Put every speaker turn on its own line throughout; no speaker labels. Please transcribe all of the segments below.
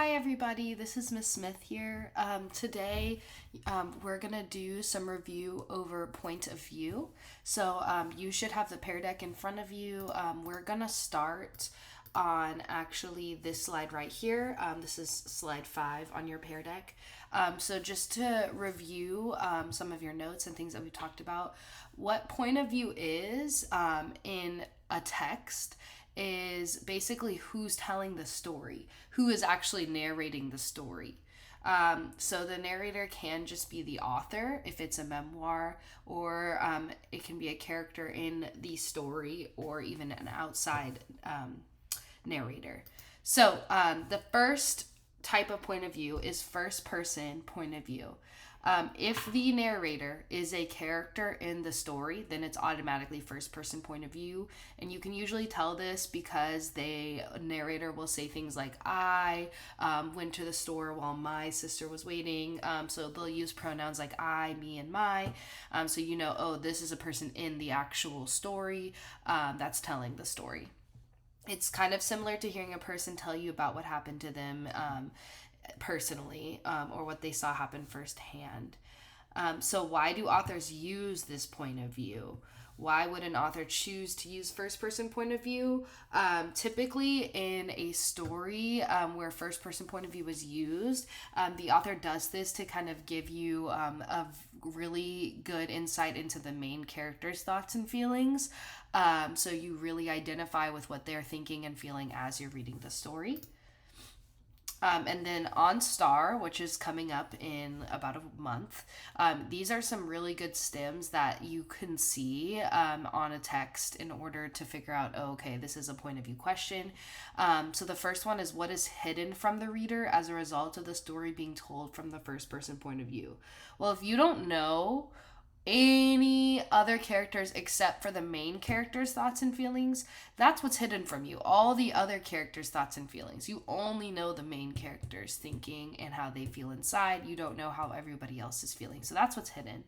Hi everybody, this is Miss Smith here. Today we're going to do some review over point of view. So you should have the Pear Deck in front of you. We're going to start on actually this slide right here. This is slide 5 on your Pear Deck. So just to review some of your notes and things that we talked about, what point of view is in a text is basically who's telling the story, who is actually narrating the story. So the narrator can just be the author if it's a memoir, or it can be a character in the story, or even an outside narrator. So the first type of point of view is first person point of view. If the narrator is a character in the story, then it's automatically first person point of view. And you can usually tell this because the narrator will say things like, I went to the store while my sister was waiting. So they'll use pronouns like I, me, and my. So you know, oh, this is a person in the actual story that's telling the story. It's kind of similar to hearing a person tell you about what happened to them personally, or what they saw happen firsthand. So why do authors use this point of view? Why would an author choose to use first person point of view? Typically in a story where first person point of view is used, the author does this to kind of give you a really good insight into the main character's thoughts and feelings. So you really identify with what they're thinking and feeling as you're reading the story. And then on Star, which is coming up in about a month, these are some really good stems that you can see on a text in order to figure out, oh, okay, this is a point of view question. So the first one is, what is hidden from the reader as a result of the story being told from the first person point of view? Well, if you don't know any other characters except for the main character's thoughts and feelings, that's what's hidden from you. All the other characters' thoughts and feelings. You only know the main character's thinking and how they feel inside. You don't know how everybody else is feeling. So that's what's hidden.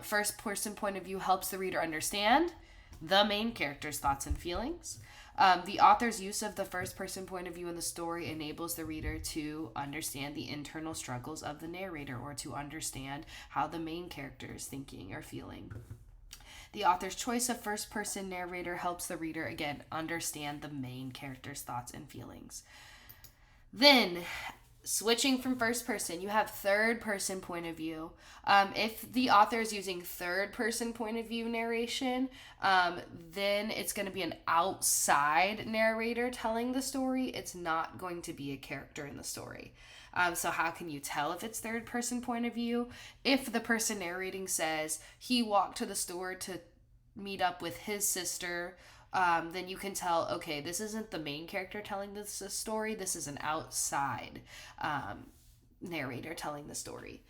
First person point of view helps the reader understand the main character's thoughts and feelings. The author's use of the first person point of view in the story enables the reader to understand the internal struggles of the narrator, or to understand how the main character is thinking or feeling. The author's choice of first person narrator helps the reader, again, understand the main character's thoughts and feelings. Then, switching from first person, you have third person point of view. If the author is using third person point of view narration, then it's going to be an outside narrator telling the story. It's not going to be a character in the story. So how can you tell if it's third person point of view? If the person narrating says he walked to the store to meet up with his sister, then you can tell, okay, this isn't the main character telling this story. This is an outside narrator telling the story.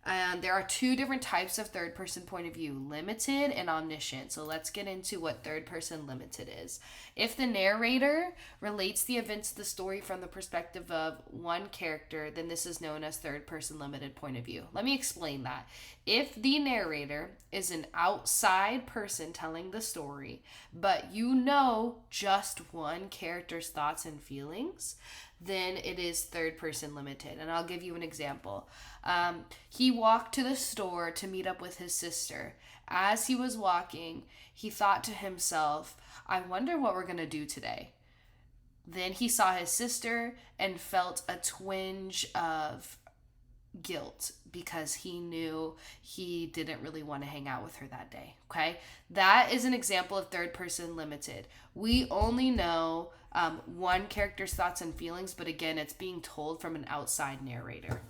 And there are two different types of third person point of view, limited and omniscient. So let's get into what third person limited is. If the narrator relates the events of the story from the perspective of one character, then this is known as third person limited point of view. Let me explain that. If the narrator is an outside person telling the story, but you know just one character's thoughts and feelings, then it is third person limited. And I'll give you an example. He walked to the store to meet up with his sister. As he was walking, he thought to himself, I wonder what we're going to do today. Then he saw his sister and felt a twinge of guilt because he knew he didn't really want to hang out with her that day. Okay, that is an example of third person limited. We only know one character's thoughts and feelings, but again, it's being told from an outside narrator.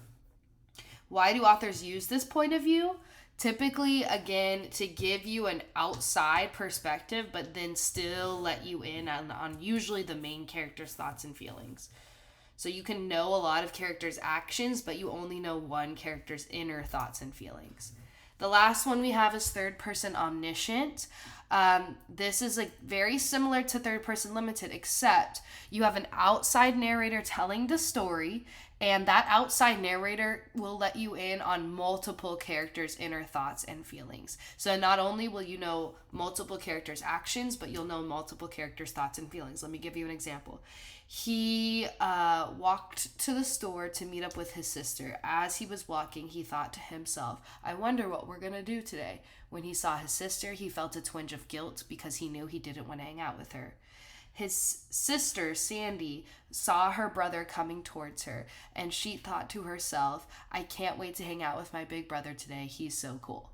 Why do authors use this point of view? Typically, again, to give you an outside perspective, but then still let you in on usually the main character's thoughts and feelings. So you can know a lot of characters' actions, but you only know one character's inner thoughts and feelings. The last one we have is third person omniscient. This is very similar to third person limited, except you have an outside narrator telling the story, And that outside narrator will let you in on multiple characters' inner thoughts and feelings. So not only will you know multiple characters' actions, but you'll know multiple characters' thoughts and feelings. Let me give you an example. He walked to the store to meet up with his sister. As he was walking, he thought to himself, I wonder what we're going to do today. When he saw his sister, he felt a twinge of guilt because he knew he didn't want to hang out with her. His sister, Sandy, saw her brother coming towards her, and she thought to herself, I can't wait to hang out with my big brother today. He's so cool.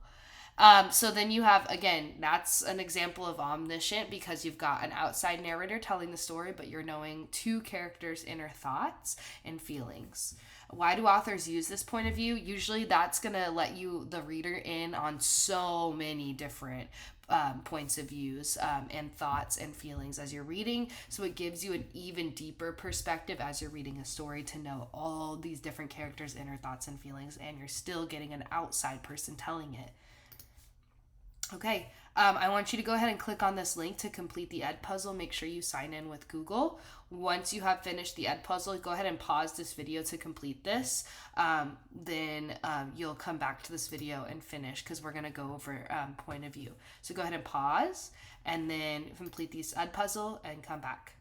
So then you have, again, that's an example of Omniscient because you've got an outside narrator telling the story, but you're knowing two characters' inner thoughts and feelings. Why do authors use this point of view? Usually that's going to let you, the reader, in on so many different points of views and thoughts and feelings as you're reading. So it gives you an even deeper perspective as you're reading a story to know all these different characters' inner thoughts and feelings, and you're still getting an outside person telling it. Okay, I want you to go ahead and click on this link to complete the Ed puzzle. Make sure you sign in with Google. Once you have finished the Ed puzzle, go ahead and pause this video to complete this. Then you'll come back to this video and finish because we're going to go over point of view. So go ahead and pause and then complete this Ed puzzle and come back.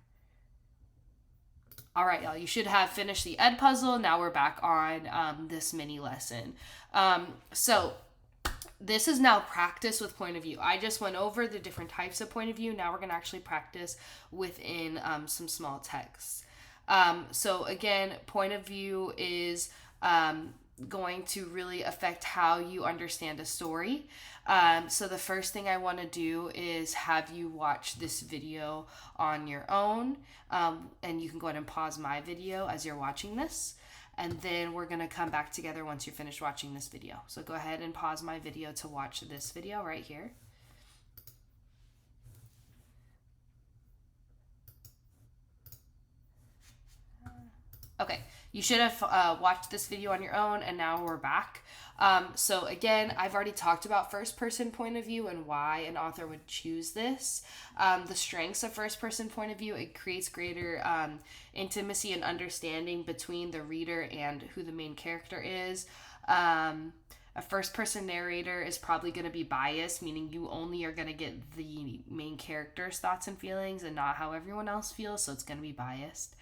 All right, y'all, you should have finished the Ed puzzle. Now we're back on this mini lesson. So this is now practice with point of view. I just went over the different types of point of view. Now we're going to actually practice within some small texts. So again, point of view is going to really affect how you understand a story. So the first thing I want to do is have you watch this video on your own. And you can go ahead and pause my video as you're watching this. And then we're going to come back together once you're finished watching this video. So go ahead and pause my video to watch this video right here. Okay, you should have watched this video on your own, and now we're back. So again, I've already talked about first-person point of view and why an author would choose this. The strengths of first-person point of view, it creates greater intimacy and understanding between the reader and who the main character is. A first-person narrator is probably going to be biased, meaning you only are going to get the main character's thoughts and feelings and not how everyone else feels, so it's going to be biased.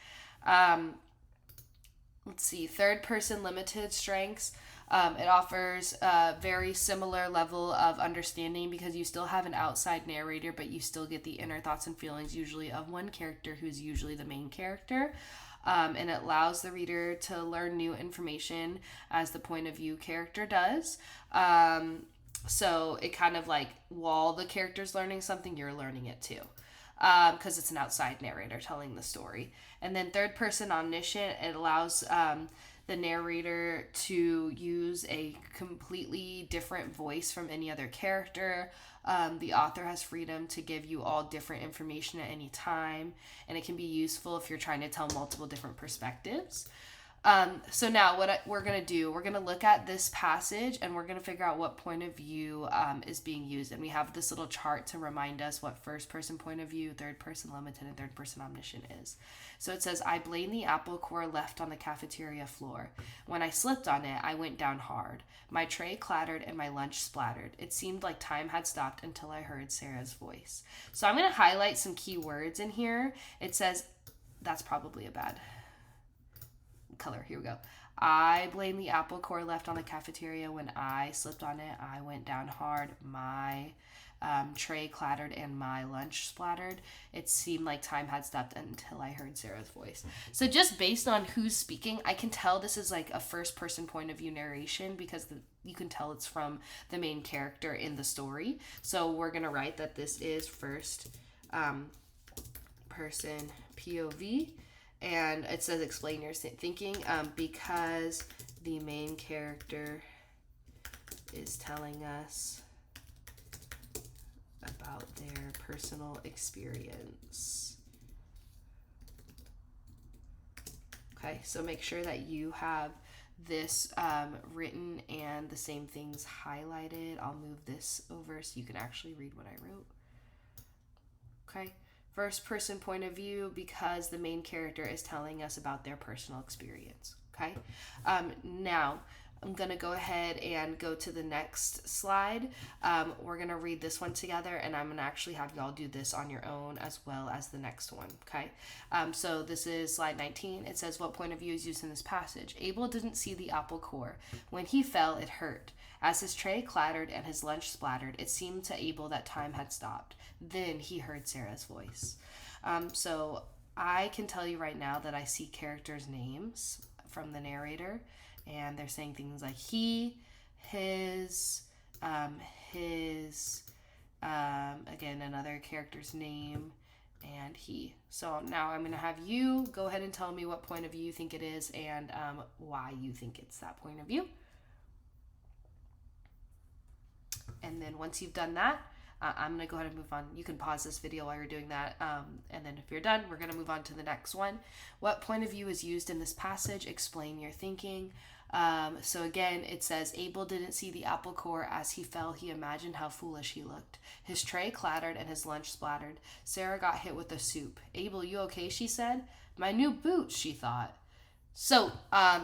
Let's see, third-person limited strengths. It offers a very similar level of understanding because you still have an outside narrator, but you still get the inner thoughts and feelings usually of one character who's usually the main character. And it allows the reader to learn new information as the point of view character does. So it kind of like while the character's learning something, you're learning it too. Because it's an outside narrator telling the story. And then third person omniscient, it allows the narrator to use a completely different voice from any other character. The author has freedom to give you all different information at any time, and it can be useful if you're trying to tell multiple different perspectives. So now what we're going to do, we're going to look at this passage and we're going to figure out what point of view is being used. And we have this little chart to remind us what first person point of view, third person limited, and third person omniscient is. So it says, I blame the apple core left on the cafeteria floor. When I slipped on it, I went down hard. My tray clattered and my lunch splattered. It seemed like time had stopped until I heard Sarah's voice. So I'm going to highlight some key words in here. It says, that's probably a bad color. Here we go. I blame the apple core left on the cafeteria. When I slipped on it, I went down hard. My tray clattered and my lunch splattered. It seemed like time had stopped until I heard Sarah's voice. So just based on who's speaking, I can tell this is like a first person point of view narration because you can tell it's from the main character in the story. So we're going to write that this is first person POV. And it says explain your thinking because the main character is telling us about their personal experience. Okay, so make sure that you have this written and the same things highlighted. I'll move this over so you can actually read what I wrote. Okay. First person point of view because the main character is telling us about their personal experience. Okay. Now I'm going to go ahead and go to the next slide. We're going to read this one together, and I'm going to actually have y'all do this on your own as well as the next one. Okay. So this is slide 19. It says, what point of view is used in this passage? Abel didn't see the apple core. When he fell, it hurt. As his tray clattered and his lunch splattered, it seemed to Abel that time had stopped. Then he heard Sarah's voice. So I can tell you right now that I see characters' names from the narrator, and they're saying things like he, his, again, another character's name, and he. So now I'm going to have you go ahead and tell me what point of view you think it is and why you think it's that point of view. And then once you've done that, I'm going to go ahead and move on. You can pause this video while you're doing that. And then if you're done, we're going to move on to the next one. What point of view is used in this passage? Explain your thinking. So again, it says, Abel didn't see the apple core. As he fell, he imagined how foolish he looked. His tray clattered and his lunch splattered. Sarah got hit with the soup. Abel, you okay? She said. My new boots, she thought. So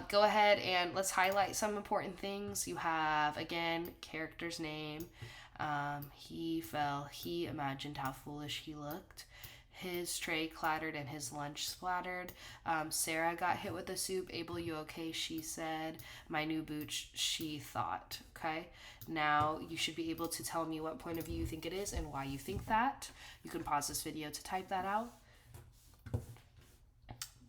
go ahead and let's highlight some important things. You have, again, character's name. He fell. He imagined how foolish he looked. His tray clattered and his lunch splattered. Sarah got hit with the soup. Abel, you okay? She said. My new boots, she thought. Okay. Now you should be able to tell me what point of view you think it is and why you think that. You can pause this video to type that out.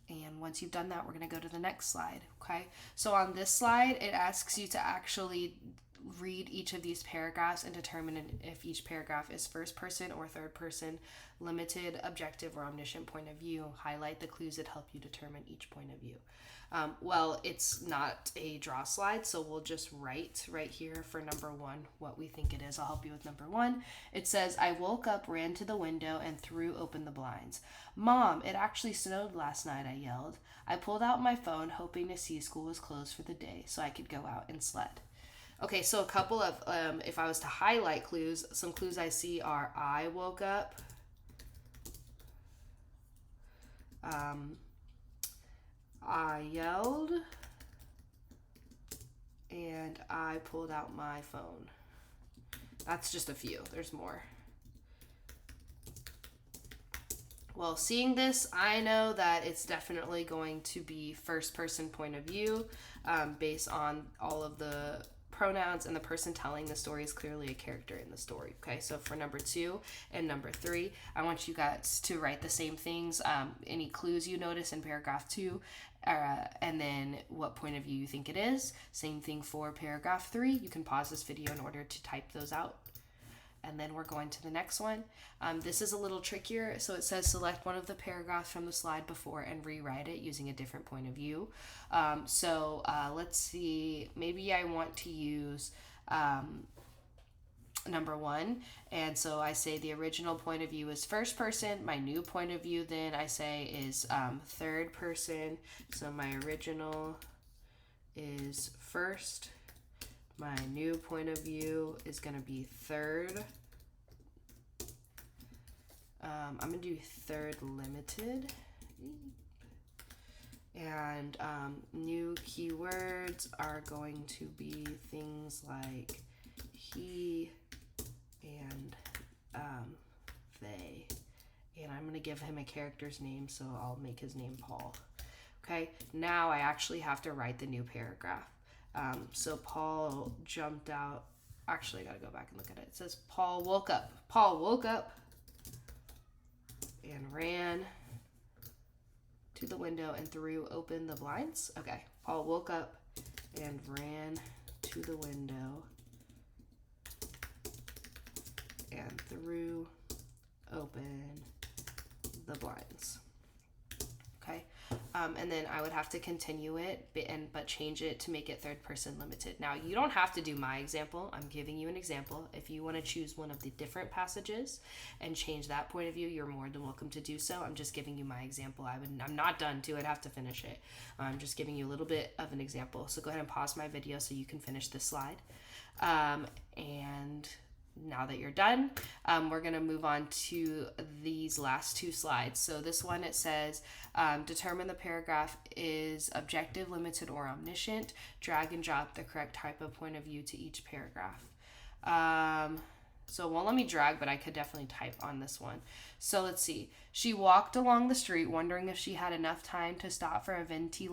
And once you've done that, we're going to go to the next slide. Okay. So on this slide, it asks you to actually read each of these paragraphs and determine if each paragraph is first person or third person, limited, objective, or omniscient point of view. Highlight the clues that help you determine each point of view. Well, it's not a draw slide, so we'll just write right here for number one what we think it is. I'll help you with number one. It says, I woke up, ran to the window, and threw open the blinds. Mom, it actually snowed last night, I yelled. I pulled out my phone, hoping to see school was closed for the day so I could go out and sled. Okay, so a couple of, if I was to highlight clues, some clues I see are I woke up, I yelled, and I pulled out my phone. That's just a few. There's more. Well, seeing this, I know that it's definitely going to be first person point of view based on all of the pronouns, and the person telling the story is clearly a character in the story. Okay, so for number 2 and number 3, I want you guys to write the same things, any clues you notice in paragraph 2, and then what point of view you think it is. Same thing for paragraph 3. You can pause this video in order to type those out. And then we're going to the next one. This is a little trickier. So it says select one of the paragraphs from the slide before and rewrite it using a different point of view. Let's see. Maybe I want to use number 1. And so I say the original point of view is first person. My new point of view then I say is third person. So my original is first. My new point of view is going to be third. I'm going to do third limited. And new keywords are going to be things like he and they. And I'm going to give him a character's name, so I'll make his name Paul. Okay, now I actually have to write the new paragraph. So Paul jumped out. Actually, I gotta go back and look at it. It says Paul woke up. Paul woke up and ran to the window and threw open the blinds. Okay, Paul woke up and ran to the window and threw open the blinds. Okay. And then I would have to continue it, but change it to make it third person limited. Now, you don't have to do my example. I'm giving you an example. If you want to choose one of the different passages and change that point of view, you're more than welcome to do so. I'm just giving you my example. I'm not done too. I'd have to finish it. I'm just giving you a little bit of an example. So go ahead and pause my video so you can finish this slide. And now that you're done, we're going to move on to these last two slides. So this one, it says, determine the paragraph is objective, limited, or omniscient. Drag and drop the correct type of point of view to each paragraph. So it won't let me drag, but I could definitely type on this one. So let's see. She walked along the street wondering if she had enough time to stop for a venti